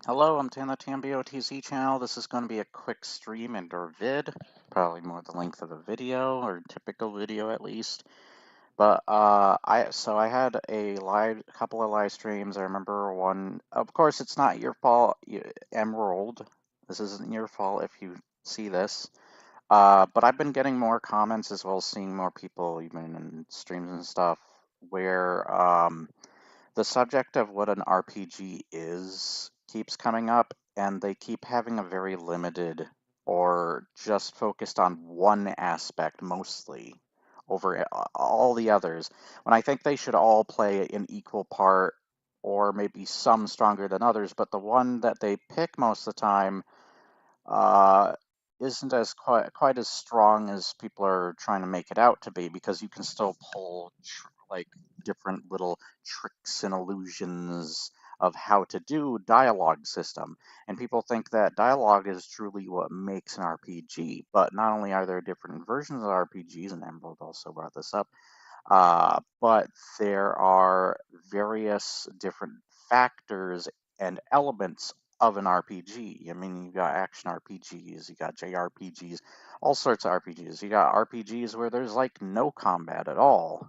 Hello, I'm Tan the TanBOTC channel. This is going to be a quick stream and or vid, probably more the length of a video or typical video at least. But I had a couple of live streams. I remember one. Of course, it's not your fault, Emerald. This isn't your fault if you see this. But I've been getting more comments as well as seeing more people even in streams and stuff where the subject of what an RPG is keeps coming up, and they keep having a very limited or just focused on one aspect mostly over all the others. When I think they should all play an equal part, or maybe some stronger than others, but the one that they pick most of the time uh, isn't as quite as strong as people are trying to make it out to be, because you can still pull like different little tricks and illusions of how to do dialogue system, and people think that dialogue is truly what makes an RPG. But not only are there different versions of RPGs, and Emerald also brought this up, but there are various different factors and elements of an RPG. I mean, you got action RPGs, you got JRPGs, all sorts of RPGs. You got RPGs where there's like no combat at all.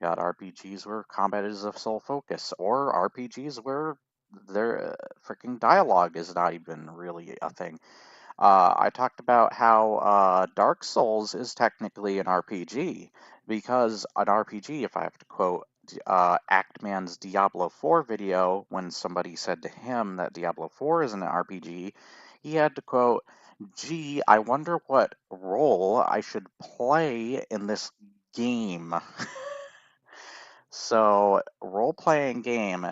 You got RPGs where combat is a sole focus, or RPGs where their freaking dialogue is not even really a thing. I talked about how Dark Souls is technically an RPG, because an RPG, if I have to quote Actman's Diablo 4 video, when somebody said to him that Diablo 4 is an RPG, he had to quote, "Gee, I wonder what role I should play in this game." So, role-playing game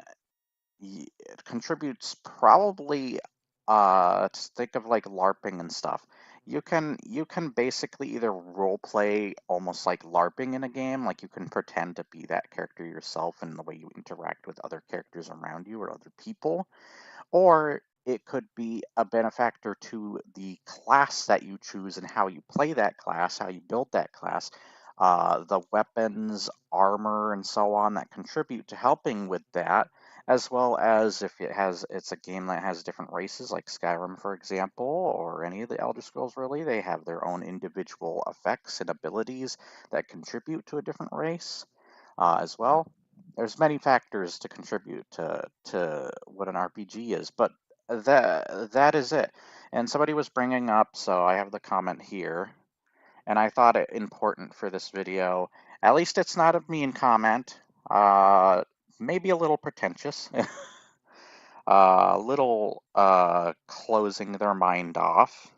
it contributes probably to think of like LARPing and stuff. You can basically either role play almost like LARPing in a game, like you can pretend to be that character yourself in the way you interact with other characters around you or other people, or it could be a benefactor to the class that you choose and how you play that class, how you build that class, the weapons, armor, and so on that contribute to helping with that, as well as if it's a game that has different races, like Skyrim, for example, or any of the Elder Scrolls really, they have their own individual effects and abilities that contribute to a different race as well. There's many factors to contribute to what an RPG is, but that is it. And somebody was bringing up, so I have the comment here, and I thought it important for this video. At least it's not a mean comment. Maybe a little pretentious, a little closing their mind off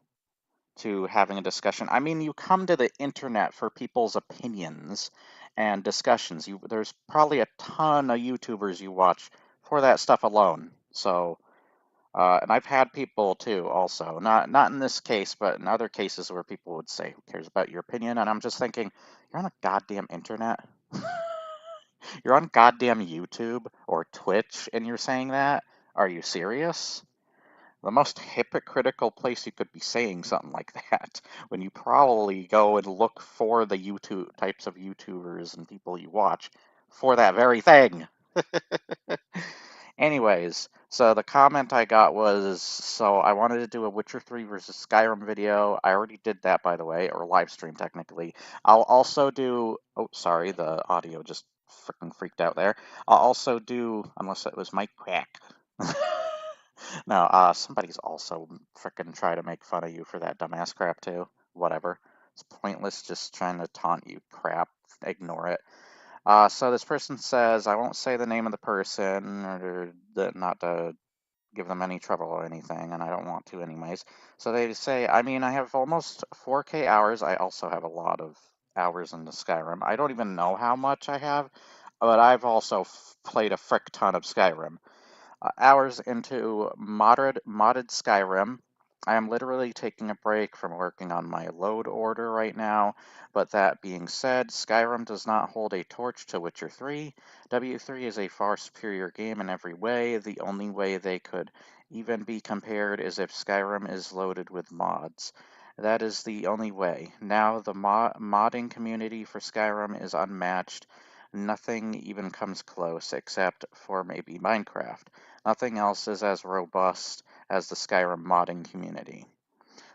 to having a discussion. I mean, you come to the internet for people's opinions and discussions. There's probably a ton of YouTubers you watch for that stuff alone. So, and I've had people too, also, not in this case, but in other cases where people would say, "Who cares about your opinion?" And I'm just thinking, you're on a goddamn internet. You're on goddamn YouTube or Twitch, and you're saying that? Are you serious? The most hypocritical place you could be saying something like that, when you probably go and look for the YouTube types of YouTubers and people you watch for that very thing. Anyways, so the comment I got was, so I wanted to do a Witcher 3 versus Skyrim video. I already did that, by the way, or live stream technically. I'll also do, oh, sorry, the audio just freaking freaked out there. I'll also do, unless it was mic crack. No, somebody's also frickin' try to make fun of you for that dumbass crap too. Whatever. It's pointless just trying to taunt you crap. Ignore it. So this person says, I won't say the name of the person, or not to give them any trouble or anything, and I don't want to anyways. So they say, I mean, I have almost 4K hours. I also have a lot of hours into Skyrim. I don't even know how much I have, but I've also played a frick ton of Skyrim. Hours into modded Skyrim. I am literally taking a break from working on my load order right now, but that being said, Skyrim does not hold a torch to Witcher 3. W3 is a far superior game in every way. The only way they could even be compared is if Skyrim is loaded with mods. That is the only way. Now, the modding community for Skyrim is unmatched. Nothing even comes close, except for maybe Minecraft. Nothing else is as robust as the Skyrim modding community.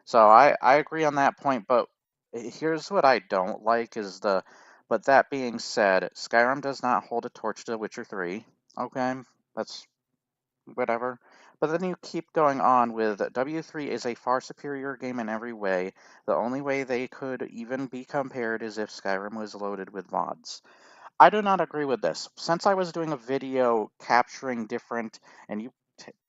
So I agree on that point, but here's what I don't like is but that being said, Skyrim does not hold a torch to Witcher 3. Okay, that's whatever. But then you keep going on with W3 is a far superior game in every way. The only way they could even be compared is if Skyrim was loaded with mods. I do not agree with this. Since I was doing a video capturing different, and you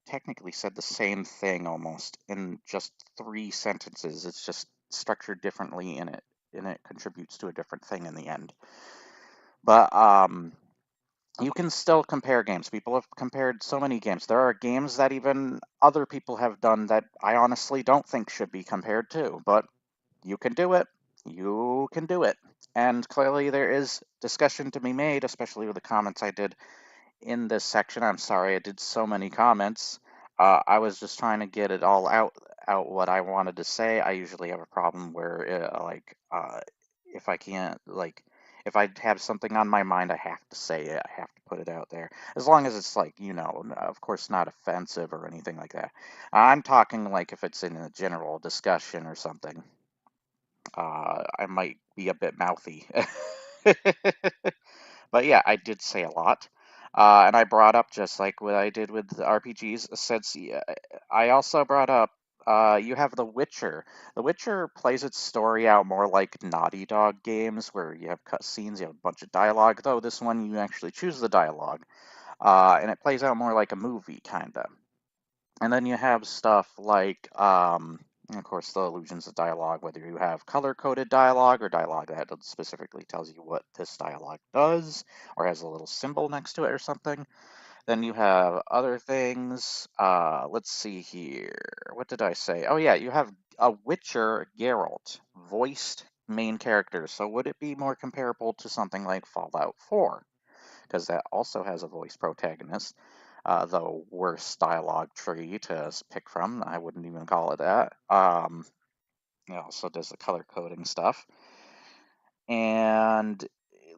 technically said the same thing almost in just 3 sentences. It's just structured differently and it contributes to a different thing in the end. But you can still compare games. People have compared so many games. There are games that even other people have done that I honestly don't think should be compared to, but you can do it. You can do it. And clearly there is discussion to be made, especially with the comments I did in this section. I'm sorry I did so many comments. I was just trying to get it all out what I wanted to say. I usually have a problem where if I can't if I have something on my mind, I have to say it. I have to put it out there. As long as it's of course not offensive or anything like that. I'm talking like if it's in a general discussion or something. I might be a bit mouthy. But yeah, I did say a lot. And I brought up, just like what I did with the RPGs, since I also brought up you have The Witcher. The Witcher plays its story out more like Naughty Dog games, where you have cutscenes, you have a bunch of dialogue, though this one you actually choose the dialogue. And it plays out more like a movie, kind of. And then you have stuff like, of course, the illusions of dialogue, whether you have color-coded dialogue or dialogue that specifically tells you what this dialogue does or has a little symbol next to it or something. Then you have other things. Let's see here. What did I say? Oh, yeah, you have a Witcher Geralt, voiced main character. So would it be more comparable to something like Fallout 4? Because that also has a voice protagonist. The worst dialogue tree to pick from. I wouldn't even call it that. It also does the color coding stuff. And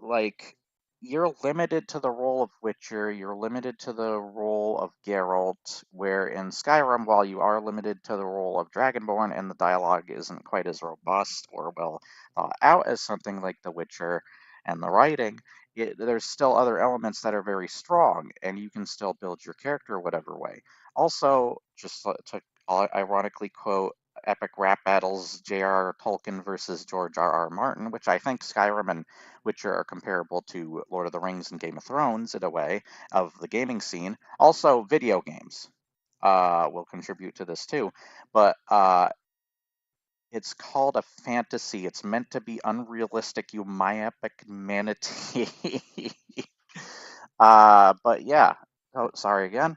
like you're limited to the role of Witcher, you're limited to the role of Geralt, where in Skyrim, while you are limited to the role of Dragonborn and the dialogue isn't quite as robust or well thought out as something like The Witcher and the writing, there's still other elements that are very strong, and you can still build your character whatever way. Also, just to ironically quote epic rap battles, J.R. Tolkien versus George R.R. Martin, which I think Skyrim and Witcher are comparable to Lord of the Rings and Game of Thrones in a way of the gaming scene. Also, video games will contribute to this too, but it's called a fantasy. It's meant to be unrealistic, you myopic manatee. But yeah. Oh, sorry again.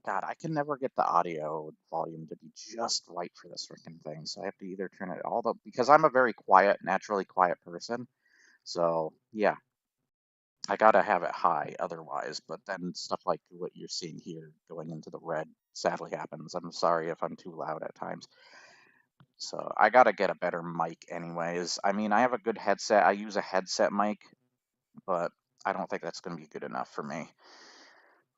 God, I can never get the audio volume to be just right for this freaking thing. So I have to either turn it all up because I'm a very quiet, naturally quiet person. So yeah, I gotta have it high otherwise. But then stuff like what you're seeing here going into the red sadly happens. I'm sorry if I'm too loud at times. So I gotta get a better mic anyways. I mean, I have a good headset. I use a headset mic, but I don't think that's gonna be good enough for me.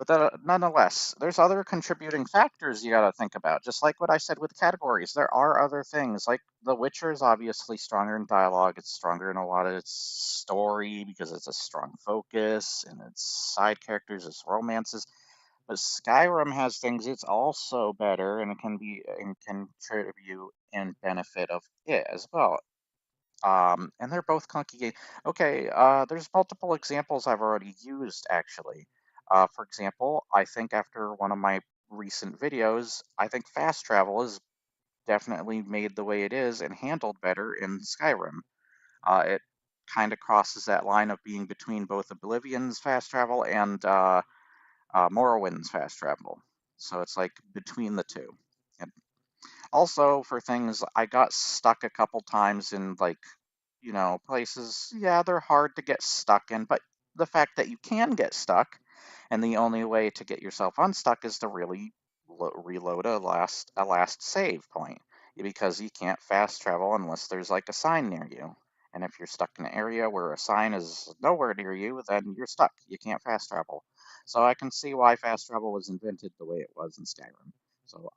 But nonetheless, there's other contributing factors you got to think about. Just like what I said with categories, there are other things. Like The Witcher is obviously stronger in dialogue. It's stronger in a lot of its story because it's a strong focus and its side characters, its romances. But Skyrim has things it's also better and it can be and contribute and benefit of it as well. And they're both clunky games. Okay, there's multiple examples I've already used actually. For example, I think after one of my recent videos, I think fast travel is definitely made the way it is and handled better in Skyrim. It kind of crosses that line of being between both Oblivion's fast travel and Morrowind's fast travel. So it's like between the two. And also for things, I got stuck a couple times in places, yeah, they're hard to get stuck in, but the fact that you can get stuck, and the only way to get yourself unstuck is to really reload a last save point, because you can't fast travel unless there's like a sign near you, And if you're stuck in an area where a sign is nowhere near you, then you're stuck. You can't fast travel. So I can see why fast travel was invented the way it was in Skyrim. So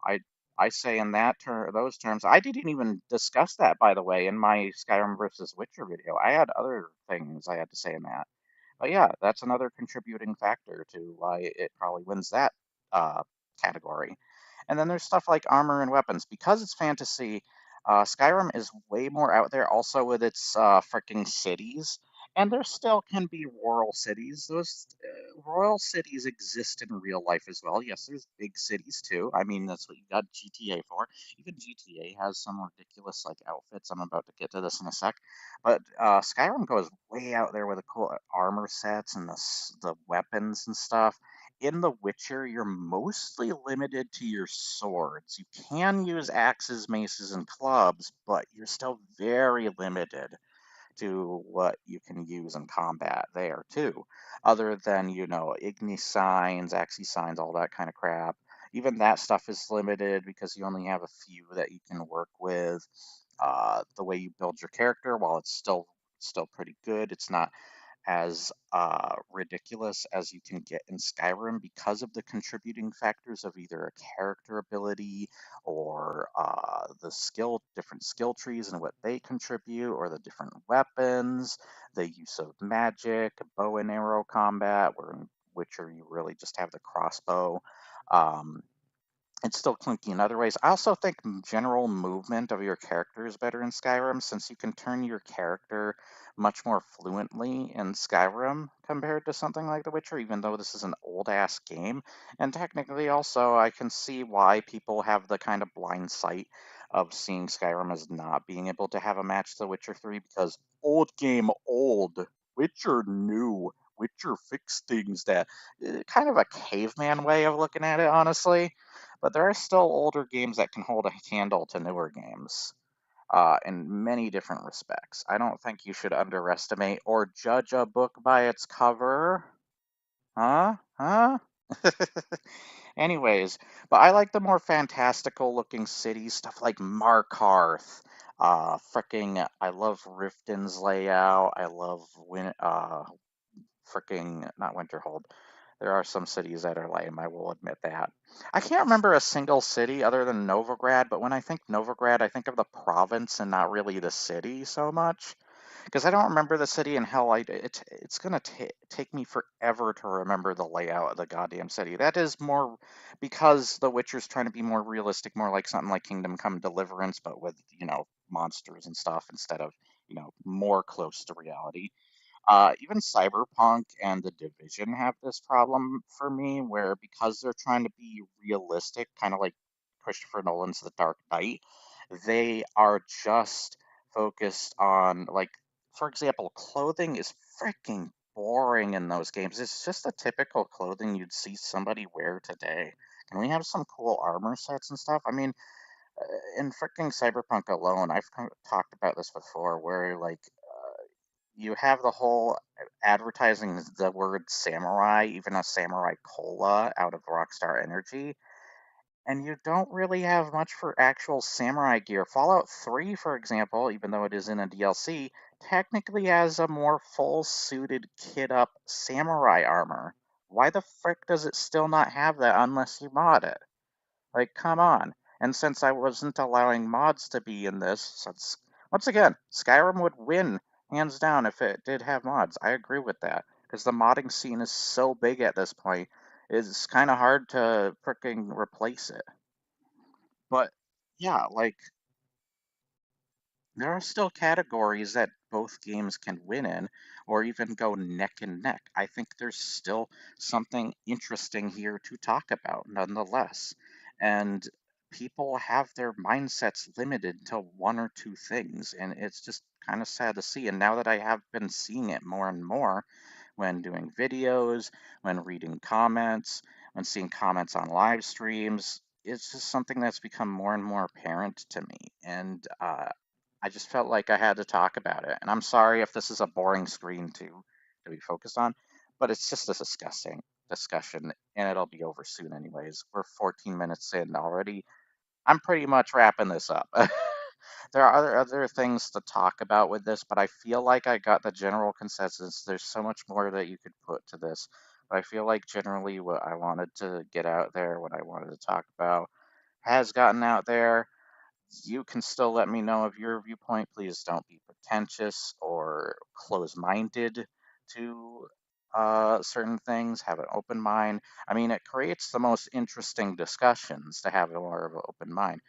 I say in those terms, I didn't even discuss that, by the way, in my Skyrim versus Witcher video. I had other things I had to say in that. But yeah, that's another contributing factor to why it probably wins that uh, category. And then there's stuff like armor and weapons. Because it's fantasy, Skyrim is way more out there also with its freaking cities. And there still can be rural cities. Those royal cities exist in real life as well. Yes, there's big cities too. I mean, that's what you got GTA for. Even GTA has some ridiculous like outfits. I'm about to get to this in a sec. But Skyrim goes way out there with the cool armor sets and the weapons and stuff. In The Witcher, you're mostly limited to your swords. You can use axes, maces, and clubs, but you're still very limited to what you can use in combat there too, other than, igni signs, axis signs, all that kind of crap. Even that stuff is limited because you only have a few that you can work with. The way you build your character, while it's still pretty good, it's not as ridiculous as you can get in Skyrim because of the contributing factors of either a character ability or different skill trees and what they contribute, or the different weapons, the use of magic, bow and arrow combat, where in Witcher you really just have the crossbow. Um, it's still clunky in other ways. I also think general movement of your character is better in Skyrim since you can turn your character much more fluently in Skyrim compared to something like The Witcher, even though this is an old ass game. And technically, also, I can see why people have the kind of blind sight of seeing Skyrim as not being able to have a match to The Witcher 3 because old game old, Witcher new. Witcher fixed things that kind of a caveman way of looking at it, honestly. But there are still older games that can hold a candle to newer games in many different respects. I don't think you should underestimate or judge a book by its cover. Huh? Huh? Anyways, but I like the more fantastical looking cities, stuff like Markarth. I love Riften's layout. I love freaking not Winterhold. There are some cities that are lame, I will admit that. I can't remember a single city other than Novigrad, but when I think Novigrad, I think of the province and not really the city so much. Because I don't remember the city, and hell, it's gonna take me forever to remember the layout of the goddamn city. That is more because The Witcher's trying to be more realistic, more like something like Kingdom Come Deliverance, but with, monsters and stuff instead of, more close to reality. Even Cyberpunk and The Division have this problem for me, where because they're trying to be realistic, kind of like Christopher Nolan's The Dark Knight, they are just focused on, like, for example, clothing is freaking boring in those games. It's just the typical clothing you'd see somebody wear today. Can we have some cool armor sets and stuff? I mean, in freaking Cyberpunk alone, I've talked about this before, where like you have the whole advertising the word samurai, even a samurai cola out of Rockstar Energy, and you don't really have much for actual samurai gear. Fallout 3, for example, even though it is in a DLC, technically has a more full suited kit up samurai armor. Why the frick does it still not have that unless you mod it? Like, come on. And since I wasn't allowing mods to be in this, since, once again, Skyrim would win hands down if it did have mods. I agree with that. Because the modding scene is so big at this point, it's kind of hard to freaking replace it. But yeah, like, there are still categories that both games can win in, or even go neck and neck. I think there's still something interesting here to talk about, nonetheless. And people have their mindsets limited to one or two things, and it's just kind of sad to see. And now that I have been seeing it more and more when doing videos, when reading comments, when seeing comments on live streams, it's just something that's become more and more apparent to me. And I just felt like I had to talk about it. And I'm sorry if this is a boring screen to be focused on, but it's just a disgusting discussion, and it'll be over soon anyways. We're 14 minutes in already. I'm pretty much wrapping this up. There are other things to talk about with this, but I feel like I got the general consensus. There's so much more that you could put to this, but I feel like generally what I wanted to get out there, what I wanted to talk about, has gotten out there. You can still let me know of your viewpoint. Please don't be pretentious or close-minded to certain things. Have an open mind. I mean, it creates the most interesting discussions to have more of an open mind.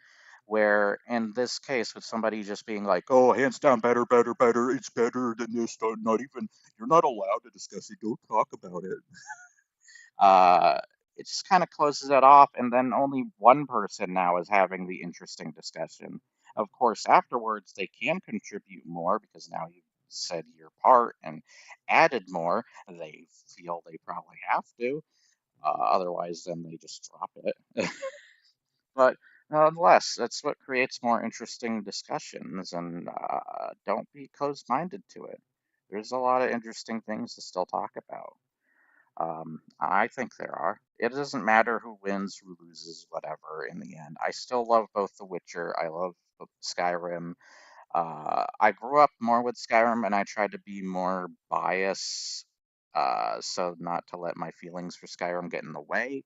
Where in this case, with somebody just being like, "Oh, hands down, better, better, better. It's better than this. Not even. You're not allowed to discuss it. Don't talk about it." uh, it just kind of closes it off, and then only one person now is having the interesting discussion. Of course, afterwards, they can contribute more because now you've said your part and added more. They feel they probably have to. Otherwise, then they just drop it. But nonetheless, that's what creates more interesting discussions, and don't be closed minded to it. There's a lot of interesting things to still talk about. I think there are. It doesn't matter who wins, who loses, whatever in the end. I still love both The Witcher. I love Skyrim. I grew up more with Skyrim and I tried to be more biased, so not to let my feelings for Skyrim get in the way.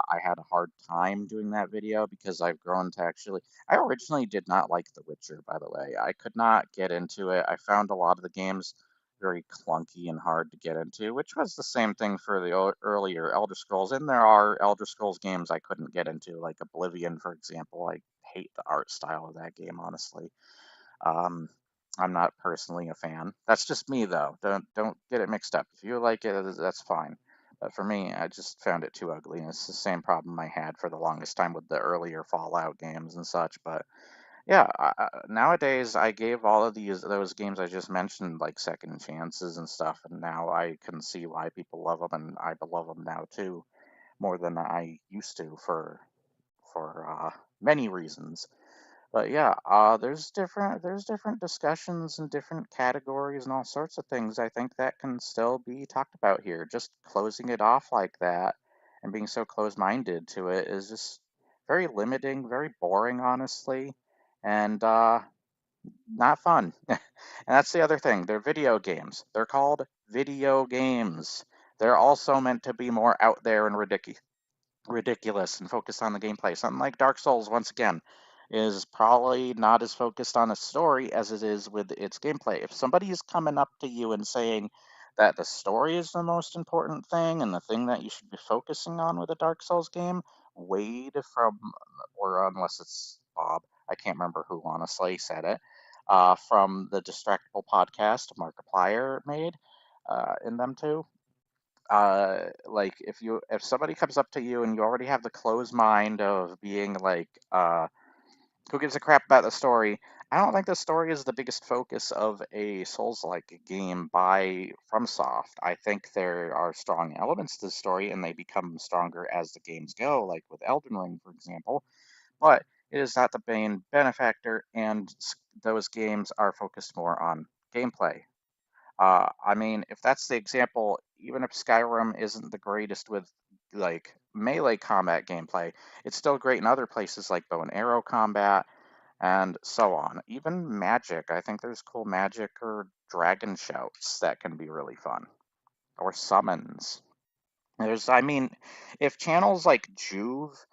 I had a hard time doing that video because I've grown to actually. I originally did not like The Witcher, by the way. I could not get into it. I found a lot of the games very clunky and hard to get into, which was the same thing for the earlier Elder Scrolls. And there are Elder Scrolls games I couldn't get into, like Oblivion, for example. I hate the art style of that game, honestly. Um, I'm not personally a fan. That's just me though. Don't get it mixed up. If you like it, that's fine. But for me, I just found it too ugly. And it's the same problem I had for the longest time with the earlier Fallout games and such. But yeah, nowadays I gave all of those games I just mentioned like second chances and stuff, and now I can see why people love them, and I love them now too, more than I used to for many reasons. But yeah, there's different discussions and different categories and all sorts of things I think that can still be talked about here. Just closing it off like that and being so close-minded to it is just very limiting, very boring, honestly, and not fun. And that's the other thing. They're video games. They're called video games. They're also meant to be more out there and ridiculous and focused on the gameplay. Something like Dark Souls, once again, is probably not as focused on a story as it is with its gameplay. If somebody is coming up to you and saying that the story is the most important thing and the thing that you should be focusing on with a Dark Souls game, Wade from, or unless it's Bob, I can't remember who honestly said it, from the Distractable podcast Markiplier made in them too. Like if somebody comes up to you and you already have the closed mind of being like who gives a crap about the story. I don't think the story is the biggest focus of a Souls-like game by FromSoft. I think there are strong elements to the story and they become stronger as the games go, like with Elden Ring, for example, but it is not the main benefactor, and those games are focused more on gameplay. I mean, if that's the example, even if Skyrim isn't the greatest with like melee combat gameplay, it's still great in other places like bow and arrow combat and so on. Even magic, I think there's cool magic or dragon shouts that can be really fun, or summons. I mean, if channels like Juve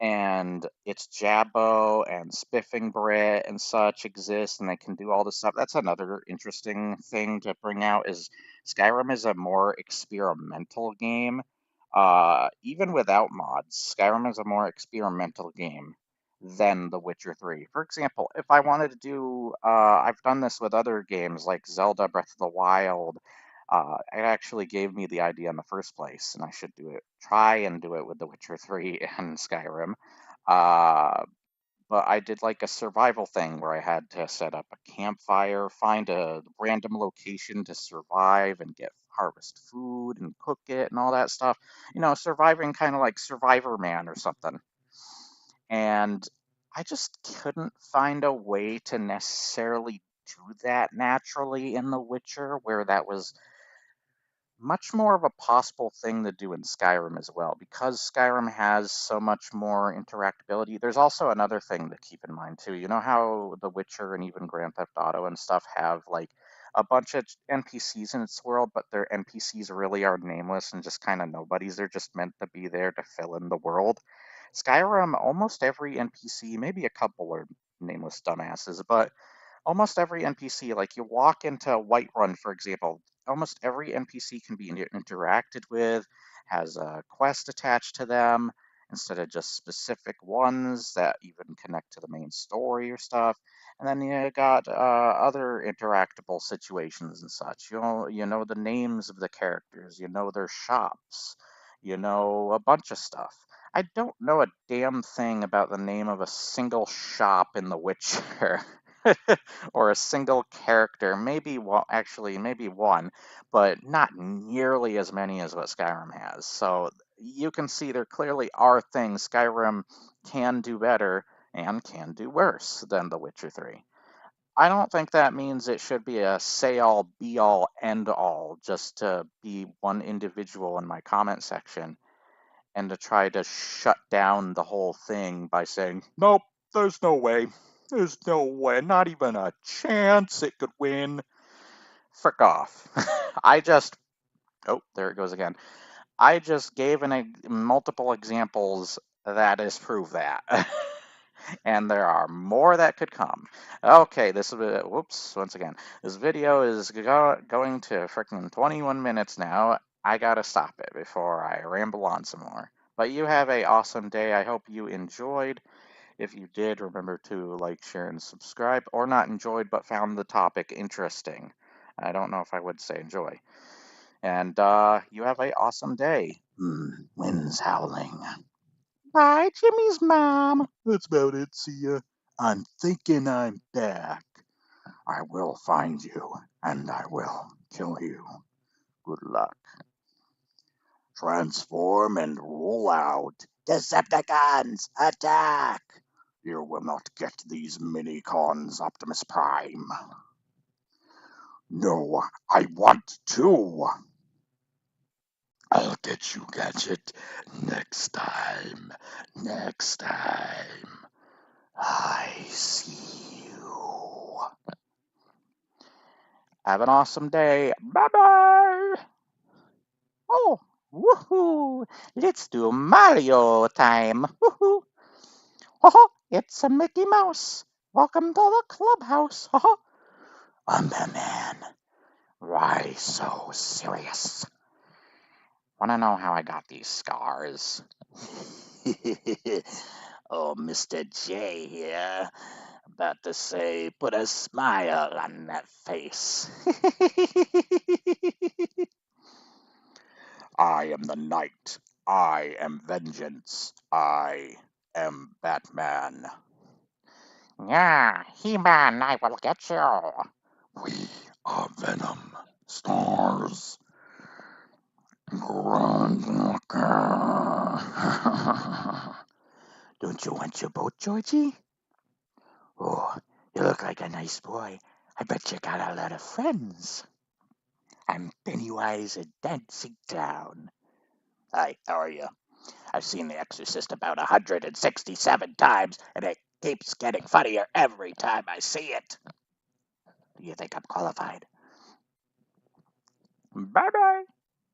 and it's Jabbo and Spiffing Brit and such exist and they can do all this stuff, that's another interesting thing to bring out is Skyrim is a more experimental game. Even without mods, Skyrim is a more experimental game than The Witcher 3. For example, if I wanted to do, I've done this with other games like Zelda Breath of the Wild. It actually gave me the idea in the first place, and I should try and do it with The Witcher 3 and Skyrim. Uh, but I did like a survival thing where I had to set up a campfire, find a random location to survive and get harvest food and cook it and all that stuff. Surviving kind of like Survivor Man or something. And I just couldn't find a way to necessarily do that naturally in The Witcher, where that was much more of a possible thing to do in Skyrim as well, because Skyrim has so much more interactability. There's also another thing to keep in mind too. You know how The Witcher and even Grand Theft Auto and stuff have like a bunch of NPCs in its world, but their NPCs really are nameless and just kind of nobodies. They're just meant to be there to fill in the world. Skyrim, almost every NPC, maybe a couple are nameless dumbasses, but almost every NPC, like you walk into Whiterun, for example, almost every NPC can be interacted with, has a quest attached to them instead of just specific ones that even connect to the main story or stuff. And then you got other interactable situations and such. You know the names of the characters, you know their shops, you know a bunch of stuff. I don't know a damn thing about the name of a single shop in The Witcher. Or a single character, maybe well, actually maybe one, but not nearly as many as what Skyrim has. So you can see there clearly are things Skyrim can do better and can do worse than The Witcher 3. I don't think that means it should be a say all, be all, end all, just to be one individual in my comment section and to try to shut down the whole thing by saying, nope, there's no way. There's no way. Not even a chance it could win. Frick off. I just. Oh, there it goes again. I just gave multiple examples that disprove that. And there are more that could come. Okay, this is, whoops, once again. This video is going to freaking 21 minutes now. I gotta stop it before I ramble on some more. But you have a awesome day. I hope you enjoyed. If you did, remember to like, share, and subscribe, or not enjoyed but found the topic interesting. I don't know if I would say enjoy. And you have a awesome day. Wind's howling. Bye, Jimmy's mom. That's about it. See ya. I'm thinking I'm back. I will find you, and I will kill you. Good luck. Transform and roll out. Decepticons, attack! You will not get these mini-cons, Optimus Prime. No, I want to. I'll get you, Gadget, next time. Next time. I see you. Have an awesome day. Bye-bye. Oh, woohoo. Let's do Mario time. Woohoo. Oh, it's a Mickey Mouse. Welcome to the clubhouse. Oh, I'm the man. Why so serious? Want to know how I got these scars? Oh, Mr. J here. About to say, put a smile on that face. I am the knight. I am vengeance. I am Batman. Yeah, He-Man, I will get you. We are Venom. Stars. Don't you want your boat, Georgie? Oh, you look like a nice boy. I bet you got a lot of friends. I'm Pennywise at Dancing Clown. Hi, how are you? I've seen The Exorcist about 167 times, and it keeps getting funnier every time I see it. Do you think I'm qualified? Bye-bye.